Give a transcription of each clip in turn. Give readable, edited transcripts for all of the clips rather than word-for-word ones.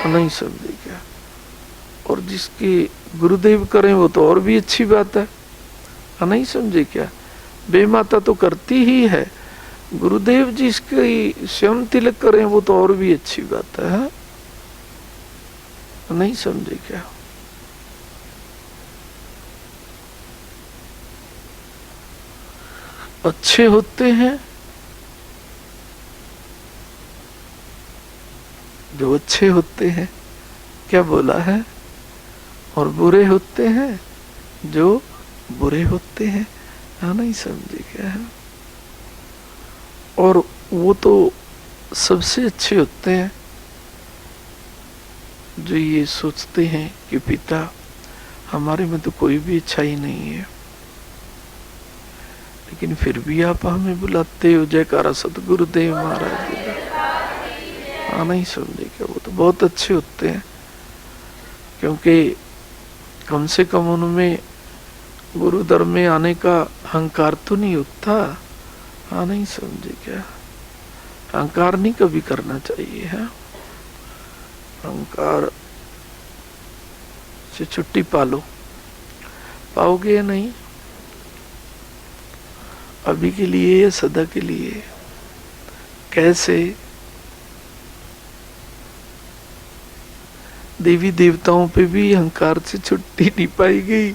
नहीं समझे क्या? और जिसके गुरुदेव करें वो तो और भी अच्छी बात है, नहीं समझे क्या? बेमाता तो करती ही है, गुरुदेव जिसकी स्वयं तिलक करें वो तो और भी अच्छी बात है, हा? नहीं समझे क्या? अच्छे होते हैं जो अच्छे होते हैं, क्या बोला है? और बुरे होते हैं जो बुरे होते हैं, नहीं समझे क्या है? और वो तो सबसे अच्छे होते हैं जो ये सोचते हैं कि पिता हमारे में तो कोई भी अच्छाई नहीं है, लेकिन फिर भी आप हमें बुलाते हो, जयकारा सतगुरुदेव महाराज जी का, नहीं समझे क्या? वो तो बहुत अच्छे होते हैं, क्योंकि कम से कम उनमें गुरु धर्म में आने का अहंकार तो नहीं होता, नहीं समझे क्या? अहंकार नहीं कभी करना चाहिए है, अहंकार से छुट्टी पालो, पाओगे या नहीं? अभी के लिए या सदा के लिए? कैसे? देवी देवताओं पे भी अहंकार से छुट्टी नहीं पाई गई,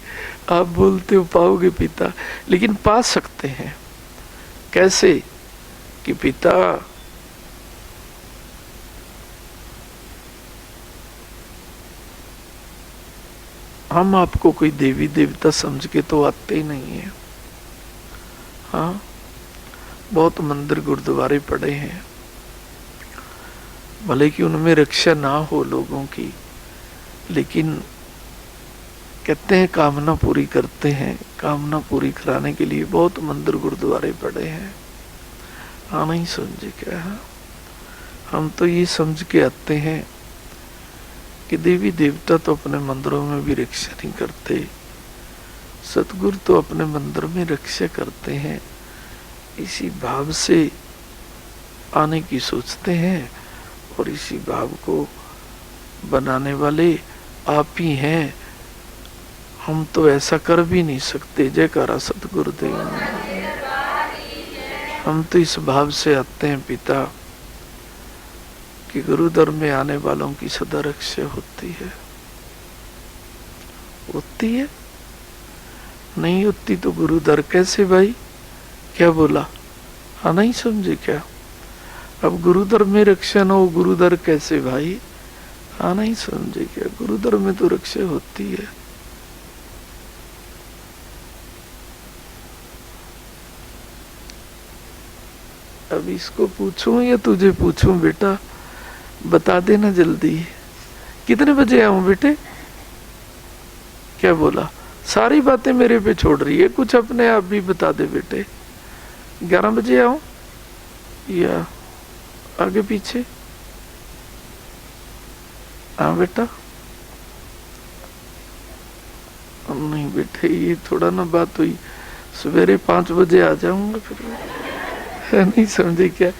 आप बोलते हो पाओगे पिता, लेकिन पा सकते हैं। कैसे? कि पिता हम आपको कोई देवी देवता समझ के तो आते ही नहीं है, हाँ बहुत मंदिर गुरुद्वारे पड़े हैं, भले कि उनमें रक्षा ना हो लोगों की, लेकिन कहते हैं कामना पूरी करते हैं, कामना पूरी कराने के लिए बहुत मंदिर गुरुद्वारे पड़े हैं, हाँ नहीं समझे क्या? हम तो ये समझ के आते हैं कि देवी देवता तो अपने मंदिरों में भी रक्षा नहीं करते, सतगुरु तो अपने मंदिर में रक्षा करते हैं, इसी भाव से आने की सोचते हैं, और इसी भाव को बनाने वाले आप ही हैं, हम तो ऐसा कर भी नहीं सकते। जयकारा सतगुरुदेव, हम तो इस भाव से आते हैं पिता कि गुरुदर में आने वालों की सदा रक्षा होती है, होती है, नहीं होती तो गुरुदर कैसे भाई? क्या बोला? हाँ नहीं समझे क्या? अब गुरुदर में रक्षा न हो, गुरुदर कैसे भाई? हाँ नहीं समझे क्या? गुरुदर में तो रक्षा होती है। अब इसको पूछूं या तुझे पूछूं बेटा? बता देना जल्दी, कितने बजे आऊं बेटे? क्या बोला? सारी बातें मेरे पे छोड़ रही है, कुछ अपने आप भी बता दे बेटे। 11 बजे आऊं या आगे पीछे? हाँ बेटा। नहीं बेटे, ये थोड़ा ना बात हुई, सवेरे 5 बजे आ जाऊंगा फिर। नहीं समझे क्या?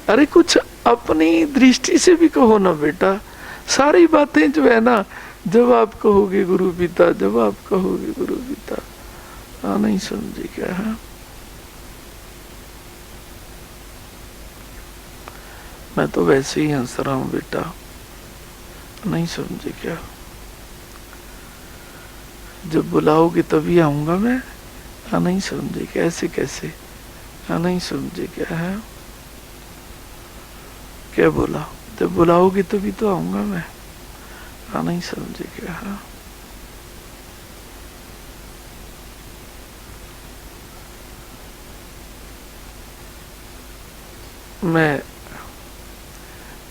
अरे कुछ अपनी दृष्टि से भी कहो ना बेटा, सारी बातें जो है ना, जब आप कहोगे गुरु पिता, जब आप कहोगे गुरु पिता, हाँ नहीं समझे क्या? है मैं तो वैसे ही हंस रहा हूं बेटा, नहीं समझे क्या? जब बुलाओगे तभी आऊंगा मैं, हाँ नहीं समझे क्या? ऐसे कैसे? हाँ नहीं समझे क्या? है क्या बोला? जब बुलाओगे तभी तो आऊंगा मैं, हाँ नहीं समझे क्या? है मैं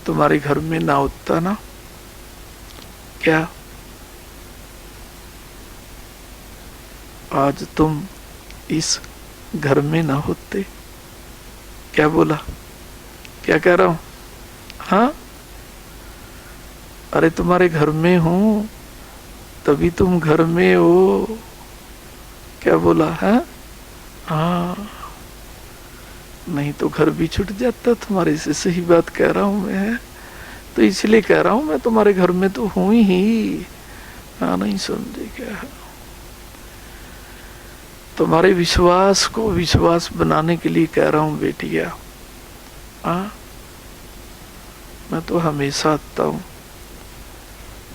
तुम्हारे घर में ना होता ना, क्या आज तुम इस घर में ना होते? क्या बोला? क्या कह रहा हूं? हाँ अरे तुम्हारे घर में हूं तभी तुम घर में हो। क्या बोला? है हाँ, नहीं तो घर भी छूट जाता तुम्हारे से, सही बात कह रहा हूं मैं, तो इसलिए कह रहा हूं मैं तुम्हारे घर में तो हूं ही। हाँ नहीं समझे क्या? तुम्हारे विश्वास को विश्वास बनाने के लिए कह रहा हूं बेटिया। हाँ मैं तो हमेशा आता हूं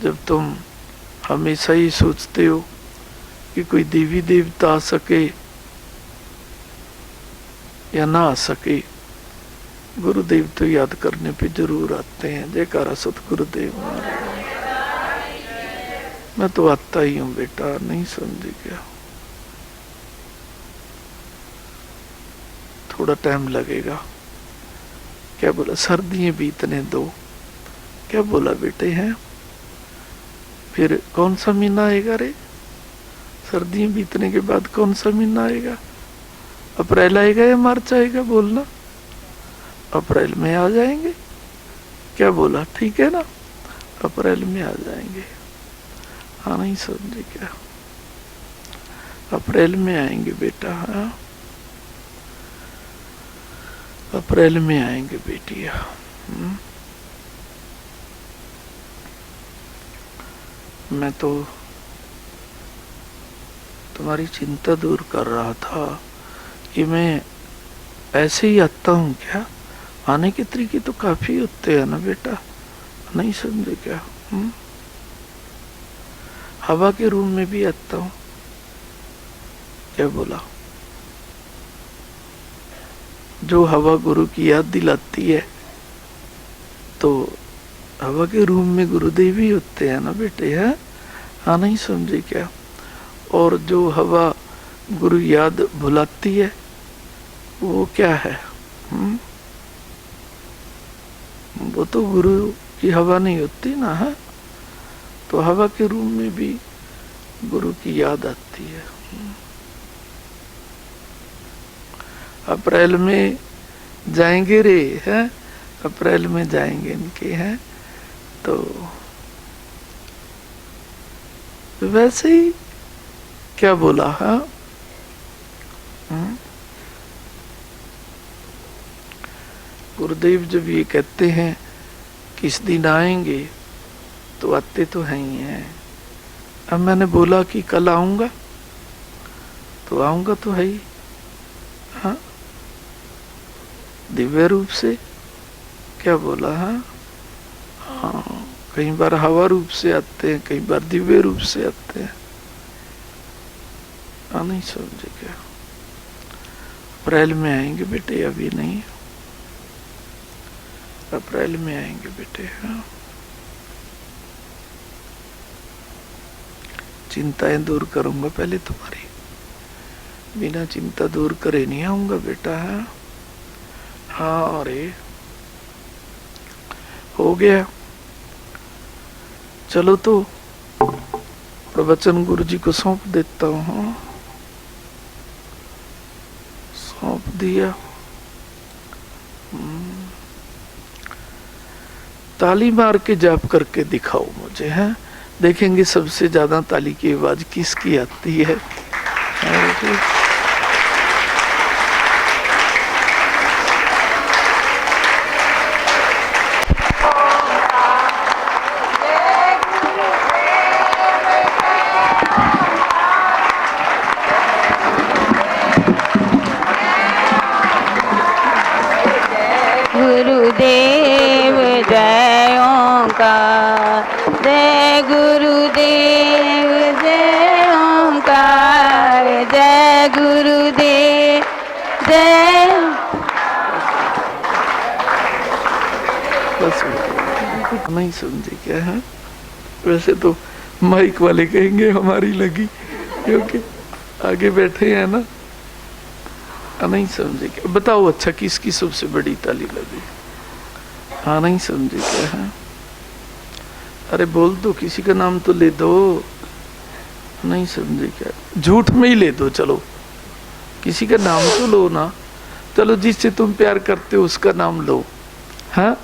जब तुम हमेशा ही सोचते हो कि कोई देवी देवता आ सके या ना आ सके, गुरुदेव तो याद करने पे जरूर आते हैं। जयकारा सतगुरुदेव महाराज। मैं तो आता ही हूं बेटा, नहीं समझे क्या? थोड़ा टाइम लगेगा। क्या बोला? सर्दियां बीतने दो। क्या बोला बेटे? हैं फिर कौन सा महीना आएगा रे? सर्दियां बीतने के बाद कौन सा महीना आएगा? अप्रैल आएगा या मार्च आएगा? बोलना। अप्रैल में आ जाएंगे। क्या बोला? ठीक है ना? अप्रैल में आ जाएंगे। हाँ नहीं समझे क्या? अप्रैल में आएंगे बेटा। हाँ अप्रैल में आएंगे बेटिया। मैं तो तुम्हारी चिंता दूर कर रहा था कि मैं ऐसे ही आता हूँ क्या? आने के तरीके तो काफी होते हैं ना बेटा, नहीं समझे क्या? हवा के रूम में भी आता हूँ। क्या बोला? जो हवा गुरु की याद दिलाती है, तो हवा के रूम में गुरुदेव ही होते हैं ना बेटे। है हाँ नहीं समझे क्या? और जो हवा गुरु याद भुलाती है वो क्या है? वो तो गुरु की हवा नहीं होती ना। है तो हवा के रूम में भी गुरु की याद आती है। अप्रैल में जाएंगे रे। हैं अप्रैल में जाएंगे इनके। हैं तो वैसे ही क्या बोला? हाँ गुरुदेव जब ये कहते हैं किस दिन आएंगे, तो आते तो है ही हैं। अब मैंने बोला कि कल आऊंगा, तो आऊंगा तो है ही। हाँ दिव्य रूप से। क्या बोला? हाँ कई बार हवा रूप से आते हैं, कई बार दिव्य रूप से आते हैं। हाँ नहीं समझे क्या? अप्रैल में आएंगे बेटे, अभी नहीं। अप्रैल में आएंगे बेटे। हाँ चिंताएं दूर करूंगा पहले तुम्हारी, बिना चिंता दूर करे नहीं आऊंगा बेटा। है हाँ अरे हो गया। चलो तो प्रवचन गुरु जी को सौंप देता हूँ। हाँ सौंप दिया। ताली मार के जाप करके दिखाओ मुझे। हैं देखेंगे सबसे ज्यादा ताली की आवाज किसकी आती है। गुरुदेव जय ओंकार, जय गुरुदेव जय ओंकार, जय गुरुदेव जय। बस नहीं समझे क्या? है वैसे तो माइक वाले कहेंगे हमारी लगी, क्योंकि आगे बैठे हैं ना। नहीं समझे क्या? बताओ अच्छा किसकी सबसे बड़ी ताली लगी? हाँ नहीं समझे क्या? है अरे बोल दो, किसी का नाम तो ले दो। नहीं समझे क्या? झूठ में ही ले दो। चलो किसी का नाम तो लो ना। चलो जिससे तुम प्यार करते हो उसका नाम लो। हाँ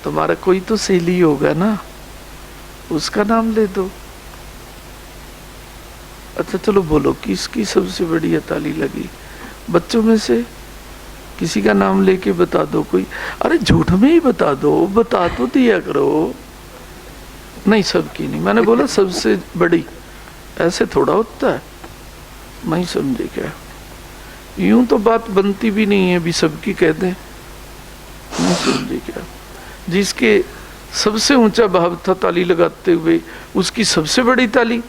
तुम्हारा कोई तो सहेली होगा ना, उसका नाम ले दो। अच्छा चलो बोलो किसकी सबसे बढ़िया ताली लगी? बच्चों में से किसी का नाम लेके बता दो कोई, अरे झूठ में ही बता दो, बता तो दिया करो। नहीं सबकी नहीं, मैंने बोला सबसे बड़ी, ऐसे थोड़ा होता है। नहीं समझे क्या? यूं तो बात बनती भी नहीं है, भी सबकी कह दें। नहीं समझे क्या? जिसके सबसे ऊंचा भाव था ताली लगाते हुए, उसकी सबसे बड़ी ताली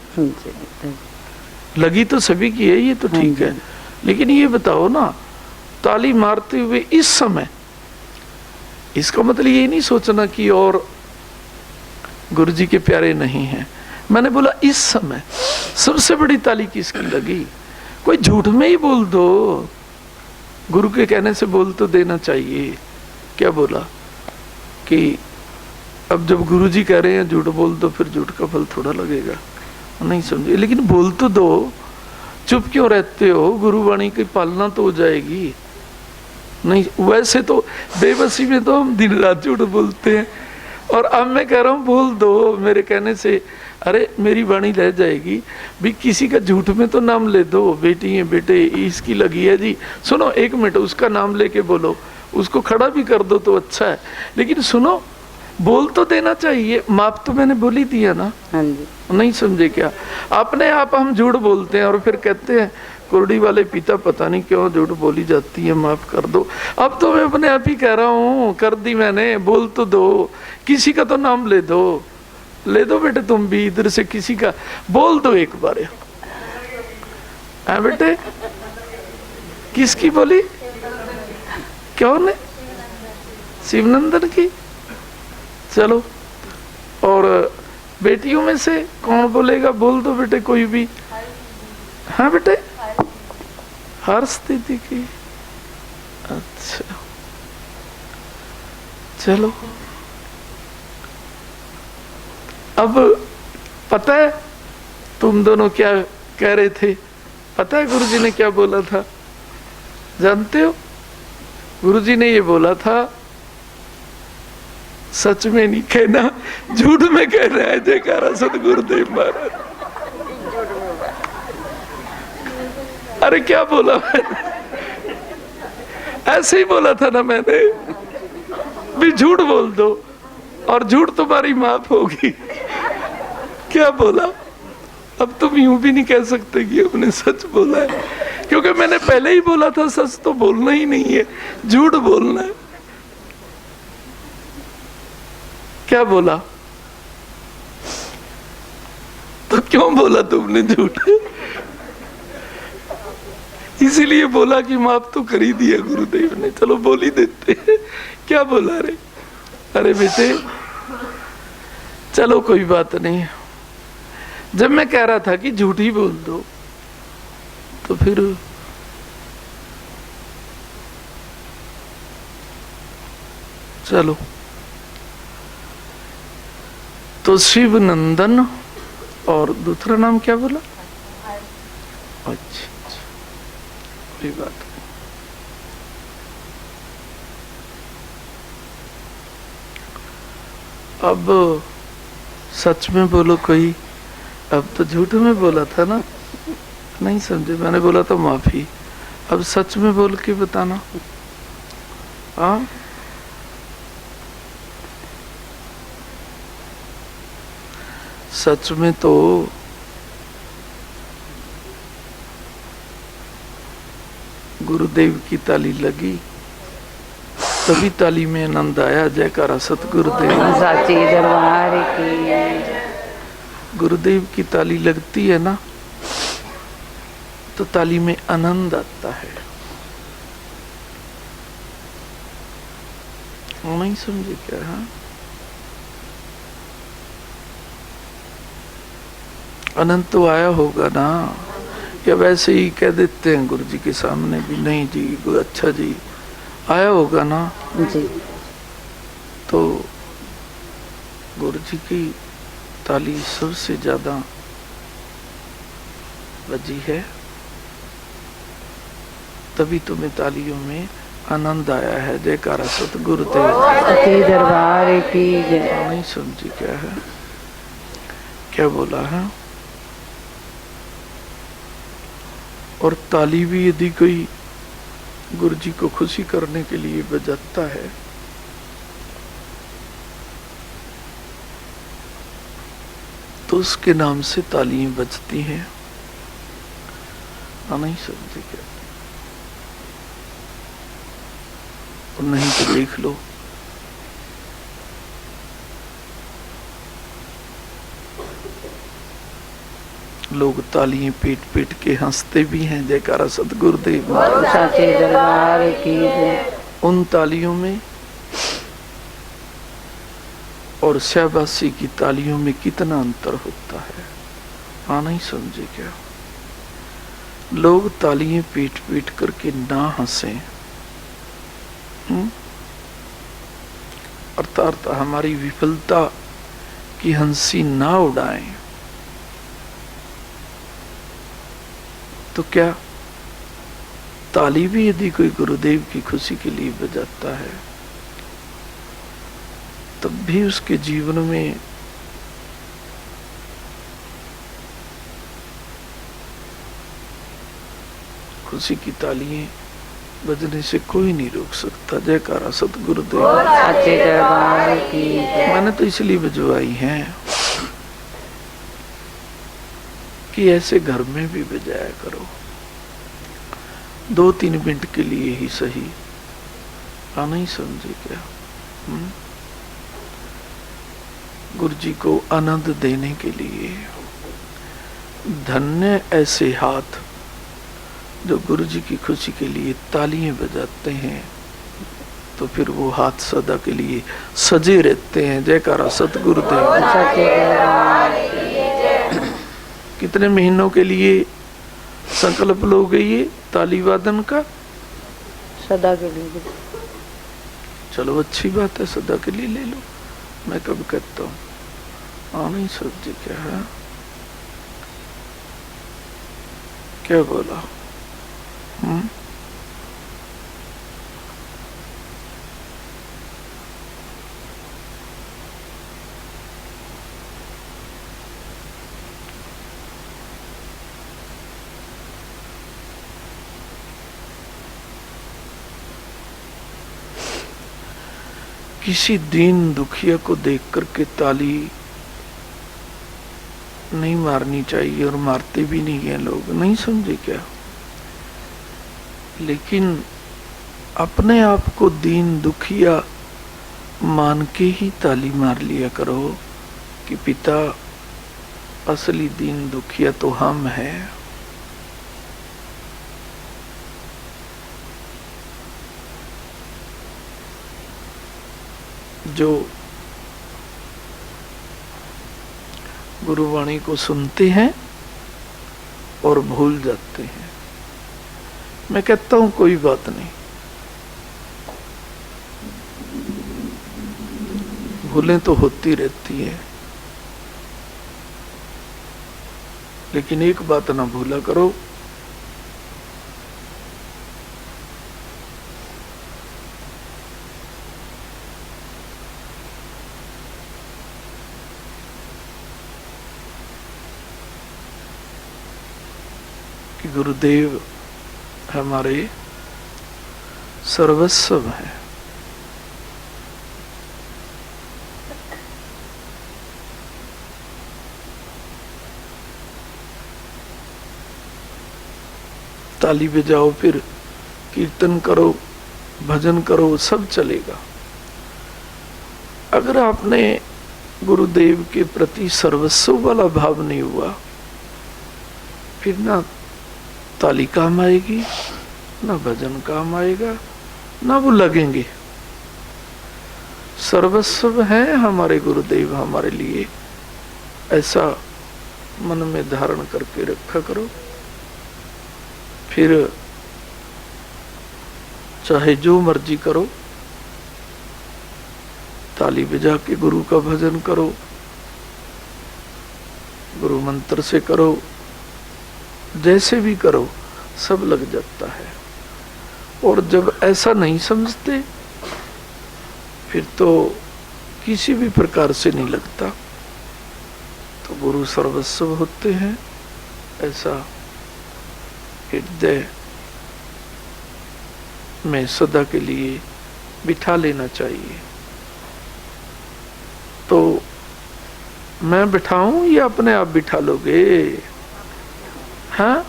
लगी तो सभी की है, ये तो ठीक है। लेकिन ये बताओ ना, ताली मारते हुए इस समय, इसका मतलब ये नहीं सोचना कि और गुरु जी के प्यारे नहीं हैं। मैंने बोला इस समय सबसे बड़ी ताली किसकी लगी? कोई झूठ में ही बोल दो, गुरु के कहने से बोल तो देना चाहिए। क्या बोला कि अब जब गुरु जी कह रहे हैं झूठ बोल दो, फिर झूठ का फल थोड़ा लगेगा। नहीं समझे, लेकिन बोल तो दो, चुप क्यों रहते हो? गुरुवाणी की पालना तो हो जाएगी। नहीं, वैसे तो बेबसी में तो हम दिन रात झूठ बोलते हैं, और अब मैं कह रहा हूं बोल दो मेरे कहने से, अरे मेरी वाणी रह जाएगी भी। किसी का झूठ में तो नाम ले दो, बेटी है बेटे इसकी लगी है जी, सुनो एक मिनट, उसका नाम लेके बोलो, उसको खड़ा भी कर दो तो अच्छा है। लेकिन सुनो, बोल तो देना चाहिए। माप तो मैंने बोल ही दिया ना। हाँ जी। नहीं समझे क्या? अपने आप हम झूठ बोलते हैं और फिर कहते हैं कुर्डी वाले पिता पता नहीं क्यों झूठ बोली जाती है, माफ कर दो। अब तो मैं अपने आप ही कह रहा हूँ, कर दी मैंने, बोल तो दो, किसी का तो नाम ले दो, ले दो बेटे तुम भी इधर से किसी का बोल दो एक बार। है बेटे, किसकी बोली? कौन है? शिवनंदन की। चलो, और बेटियों में से कौन बोलेगा? बोल दो बेटे कोई भी। हाँ बेटे, हर स्थिति की। अच्छा चलो, अब पता है तुम दोनों क्या कह रहे थे? पता है गुरुजी ने क्या बोला था? जानते हो? गुरुजी ने ये बोला था, सच में नहीं कहना, झूठ में कहना है। जयकारा सतगुरुदेव महाराज। अरे क्या बोला मैंने? ऐसे ही बोला था ना मैंने, भी झूठ बोल दो और झूठ तुम्हारी माफ होगी। क्या बोला? अब तुम यूं भी नहीं कह सकते कि हमने सच बोला है, क्योंकि मैंने पहले ही बोला था सच तो बोलना ही नहीं है, झूठ बोलना है। क्या बोला? तो क्यों बोला तुमने झूठ? इसीलिए बोला कि माफ तो कर ही दिया गुरुदेव ने, चलो बोल ही देते हैं। क्या बोला रे? अरे बेटे चलो कोई बात नहीं, जब मैं कह रहा था कि झूठ ही बोल दो, तो फिर चलो, तो शिव नंदन और दूसरा नाम क्या बोला? अच्छा, कोई बात नहीं। अब सच में बोलो कोई। अब तो झूठ में बोला था ना, नहीं समझे? मैंने बोला तो माफी। अब सच में बोल के बताना। हाँ, सच में तो गुरुदेव की ताली लगी, तभी ताली में आनंद आया। जयकारा सतगुरुदेव साची दरबार की। गुरुदेव की ताली लगती है ना, तो ताली में आनंद आता है। नहीं समझे क्या? हाँ, आनंद तो आया होगा ना, या वैसे ही कह देते हैं गुरु जी के सामने भी, नहीं जी अच्छा जी, आया होगा ना जी। तो गुरु जी की ताली सबसे ज्यादा बजी है, तभी तुम्हें तालियों में आनंद आया है। जयकारा सतगुरुदेव सच्चे दरबार की जय। नहीं समझी क्या है? क्या बोला है? और ताली भी यदि कोई गुरु जी को खुशी करने के लिए बजाता है, तो उसके नाम से तालियां बजती हैं। नहीं समझे क्या? और नहीं तो देख लो, लोग तालियां पीट पीट के हंसते भी हैं। जयकारा सतगुरुदेव साचे दरबार की जय। उन तालियों में और शाबाशी की तालियों में कितना अंतर होता है। हाँ नहीं समझे क्या? लोग तालियां पीट पीट करके ना हंसे, अर्थात हमारी विफलता की हंसी ना उड़ाएं, तो क्या ताली भी यदि कोई गुरुदेव की खुशी के लिए बजाता है, तब भी उसके जीवन में खुशी की तालियां बजने से कोई नहीं रोक सकता। जयकारा सतगुरुदेव साचे दरबार की जय। मैंने तो इसलिए बजवाई है कि ऐसे घर में भी बजाया करो, 2-3 मिनट के लिए ही सही। हाँ नहीं समझे क्या? गुरु जी को आनंद देने के लिए धन्य ऐसे हाथ जो गुरु जी की खुशी के लिए तालियां बजाते हैं, तो फिर वो हाथ सदा के लिए सजे रहते हैं। जयकारा सतगुरुदेव साचे दरबार की जय। कितने महीनों के लिए संकल्प लोगे ये ताली वादन का? सदा के लिए। चलो अच्छी बात है, सदा के लिए ले लो। मैं कब कहता हूँ? हाँ नहीं समझे क्या है? क्या बोला? किसी दीन दुखिया को देख करके ताली नहीं मारनी चाहिए, और मारते भी नहीं है लोग। नहीं समझे क्या? लेकिन अपने आप को दीन दुखिया मान के ही ताली मार लिया करो कि पिता असली दीन दुखिया तो हम हैं। जो गुरुवाणी को सुनते हैं और भूल जाते हैं। मैं कहता हूं कोई बात नहीं, भूलें तो होती रहती है, लेकिन एक बात ना भूला करो, कि गुरुदेव हमारे सर्वस्व हैं। ताली बजाओ, फिर कीर्तन करो, भजन करो, सब चलेगा। अगर आपने गुरुदेव के प्रति सर्वस्व वाला भाव नहीं हुआ, फिर ना ताली काम आएगी, ना भजन काम आएगा, ना वो लगेंगे। सर्वस्व है हमारे गुरुदेव हमारे लिए, ऐसा मन में धारण करके रखा करो। फिर चाहे जो मर्जी करो, ताली बजा के गुरु का भजन करो, गुरु मंत्र से करो, जैसे भी करो, सब लग जाता है। और जब ऐसा नहीं समझते, फिर तो किसी भी प्रकार से नहीं लगता। तो गुरु सर्वस्व होते हैं, ऐसा हृदय में सदा के लिए बिठा लेना चाहिए। तो मैं बिठाऊं या अपने आप बिठा लोगे? हाँ,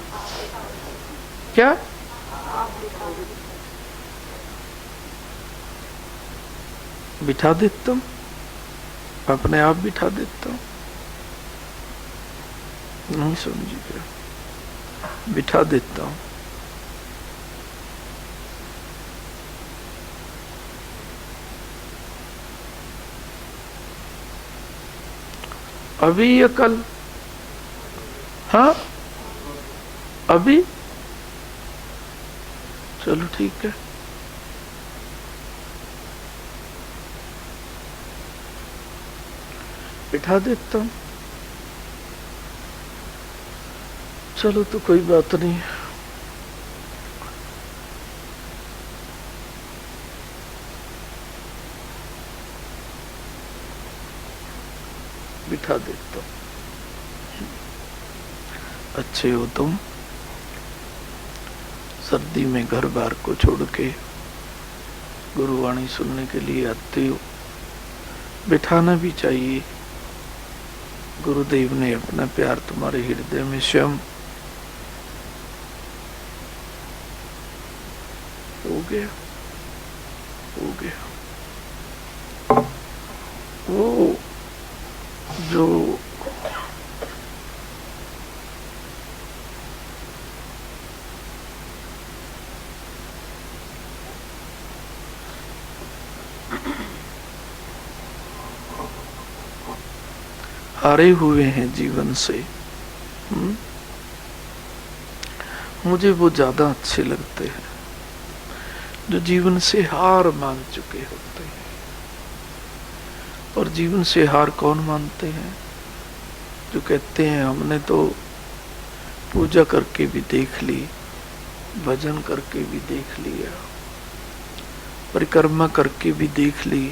क्या? बिठा देता हूं, अपने आप बिठा देता हूं। नहीं समझी क्या? बिठा देता हूं। अभी या कल? हाँ, अभी? चलो ठीक है। बिठा देता हूं। चलो तो कोई बात नहीं। बिठा देता हूं। अच्छे हो तुम, सर्दी में घर बार को छोड़ के गुरुवाणी सुनने के लिए आते हो। बिठाना भी चाहिए। गुरुदेव ने अपना प्यार तुम्हारे हृदय में स्वयं हो गया, हो गया। वो जो हारे हुए हैं जीवन से, मुझे वो ज्यादा अच्छे लगते हैं जो जीवन से हार मान चुके होते हैं। और जीवन से हार कौन मानते हैं? जो कहते हैं हमने तो पूजा करके भी देख ली, भजन करके भी देख लिया, परिक्रमा करके भी देख ली,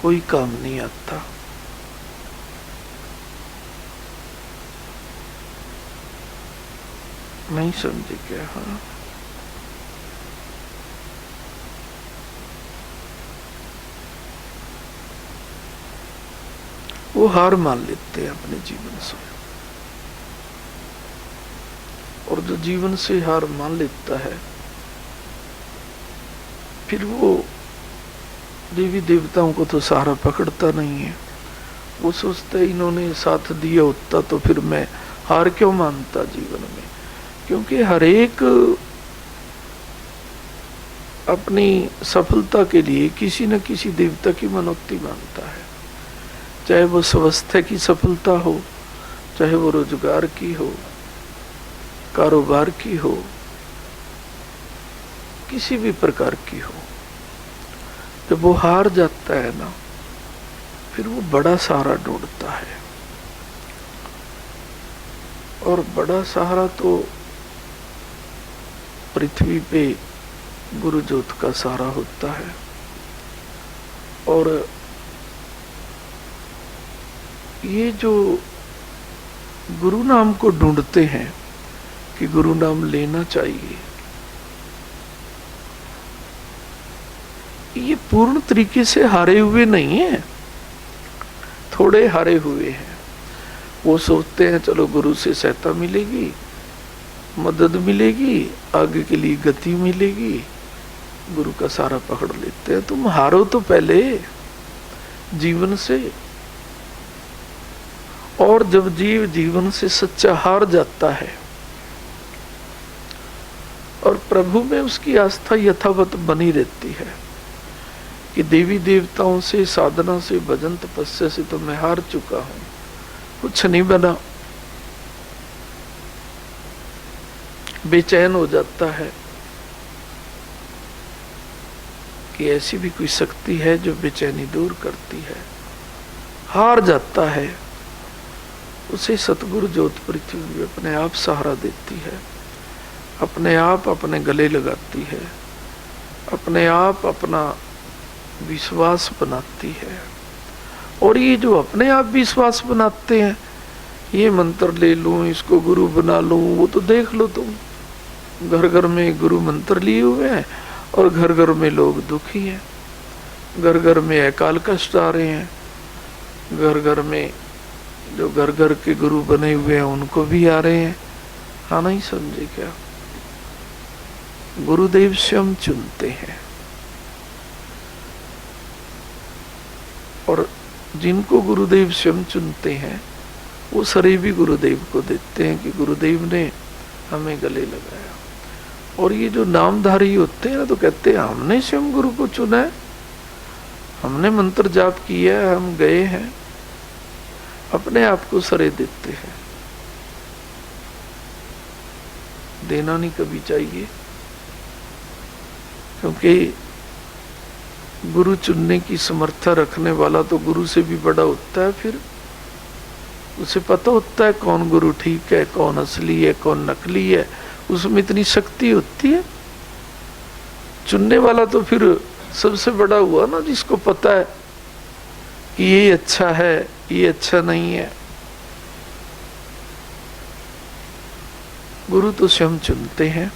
कोई काम नहीं आता। नहीं समझे क्या? हाँ, वो हार मान लेते हैं अपने जीवन से। और जो जीवन से हार मान लेता है, फिर वो देवी देवताओं को तो सहारा पकड़ता नहीं है। वो सोचते इन्होंने साथ दिया होता तो फिर मैं हार क्यों मानता जीवन में। क्योंकि हर एक अपनी सफलता के लिए किसी न किसी देवता की मनोक्ति मानता है। चाहे वो स्वास्थ्य की सफलता हो, चाहे वो रोजगार की हो, कारोबार की हो, किसी भी प्रकार की हो। जब वो हार जाता है ना, फिर वो बड़ा सहारा ढूंढता है। और बड़ा सहारा तो पृथ्वी पे गुरु ज्योत का सहारा होता है। और ये जो गुरु नाम को ढूंढते हैं कि गुरु नाम लेना चाहिए, ये पूर्ण तरीके से हारे हुए नहीं है, थोड़े हारे हुए हैं। वो सोचते हैं चलो गुरु से सहायता मिलेगी, मदद मिलेगी, आगे के लिए गति मिलेगी, गुरु का सहारा पकड़ लेते हैं। तुम हारो तो पहले जीवन से। और जब जीव जीवन से सच्चा हार जाता है और प्रभु में उसकी आस्था यथावत बनी रहती है कि देवी देवताओं से, साधना से, भजन तपस्या से तो मैं हार चुका हूं, कुछ नहीं बना, बेचैन हो जाता है कि ऐसी भी कोई शक्ति है जो बेचैनी दूर करती है। हार जाता है, उसे सतगुरु ज्योत पृथ्वी अपने आप सहारा देती है, अपने आप अपने गले लगाती है, अपने आप अपना विश्वास बनाती है। और ये जो अपने आप विश्वास बनाते हैं, ये मंत्र ले लूं, इसको गुरु बना लूं, वो तो देख लो तुम, घर घर में गुरु मंत्र लिए हुए हैं और घर घर में लोग दुखी हैं, घर घर में अकाल कष्ट आ रहे हैं, घर घर में जो घर घर के गुरु बने हुए हैं उनको भी आ रहे हैं। हाँ नहीं समझे क्या? गुरुदेव स्वयं चुनते हैं और जिनको गुरुदेव स्वयं चुनते हैं वो सरे भी गुरुदेव को देते हैं कि गुरुदेव ने हमें गले लगाया। और ये जो नामधारी होते हैं ना तो कहते हैं हमने स्वयं गुरु को चुना है, हमने मंत्र जाप किया है, हम गए हैं, अपने आप को सरे देते हैं। देना नहीं कभी चाहिए, क्योंकि गुरु चुनने की समर्था रखने वाला तो गुरु से भी बड़ा होता है। फिर उसे पता होता है कौन गुरु ठीक है, कौन असली है, कौन नकली है, उसमें इतनी शक्ति होती है। चुनने वाला तो फिर सबसे बड़ा हुआ ना, जिसको पता है कि ये अच्छा है, ये अच्छा नहीं है। गुरु तो स्वयं चुनते हैं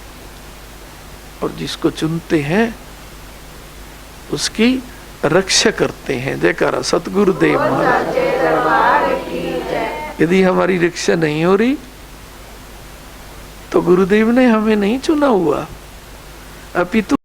और जिसको चुनते हैं उसकी रक्षा करते हैं। जयकारा सतगुरुदेव महाराज। यदि हमारी रक्षा नहीं हो रही तो गुरुदेव ने हमें नहीं चुना हुआ, अपितु